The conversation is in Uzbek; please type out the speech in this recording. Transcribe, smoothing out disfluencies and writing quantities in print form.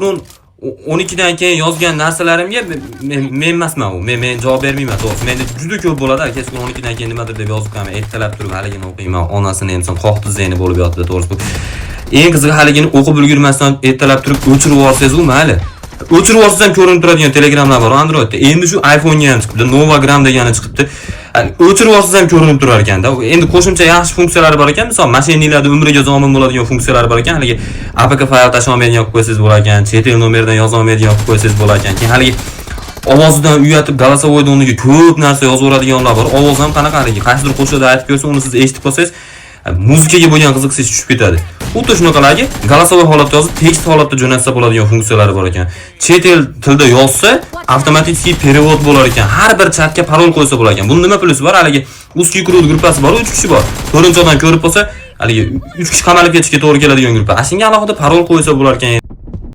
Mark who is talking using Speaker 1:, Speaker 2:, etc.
Speaker 1: Bunun 12dan keyin yozgan narsalarimga men emasman u. Men javob bermayman to'g'risi. Menda juda ko'p bo'ladi. Kechqurun 12dan keyin nimadir deb yozib qo'yaman. Ertalab turib haligini o'qiyman. Onasini inson qoqdi zeyni bo'lib yotdi to'g'risi. Eng qizig'i haligini o'qib ulgurmasdan ertalab turib o'chirib yuborsangiz u mayli. O'chirib yuborsangiz ham ko'rinib turadigan Telegramlar bor Androidda. Endi shu iPhone'ga ham chiqibdi. Novagram degani chiqibdi. O'chirib yuborsangiz ham ko'rinib turar ekanda. Endi qo'shimcha yaxshi funksiyalari bor ekan. Misol, mashinalarda umriga zomin bo'ladigan funksiyalari bor ekan. Haligi APK fayl tashlab olmaydigan qilib qo'ysangiz bo'lar ekan. Chet el nomerdan yoza olmaydigan qilib qo'ysangiz bo'lar ekan. Keyin haligi ovozidan uyatib голосовойdan o'rniga ko'p narsa yozaveradiganlar bor. Ovoz ham qanaqa haligi qaysidir qo'shiqda aytib ko'rsa, uni siz eshitib qolsangiz, muzikaga bo'lgan qiziqishingiz tushib ketadi. Xuddi shunaqalarga голосовой holatda yozib, tekst holatda jo'natsa bo'ladigan funksiyalari bor ekan. Chet el tilda yozsa, avtomatik perevod bo'lar ekan. Har bir chatga parol qo'ysa bo'lar ekan. Bunda nima plyusi bor? Haligi Узкий kruг gruppasi bor, 3 kishi bor. To'rtinchi odam ko'rib qolsa, haligi 3 kishi qamalib ketishga to'g'ri keladigan gruppa. Shunga alohida parol qo'ysa bo'lar ekan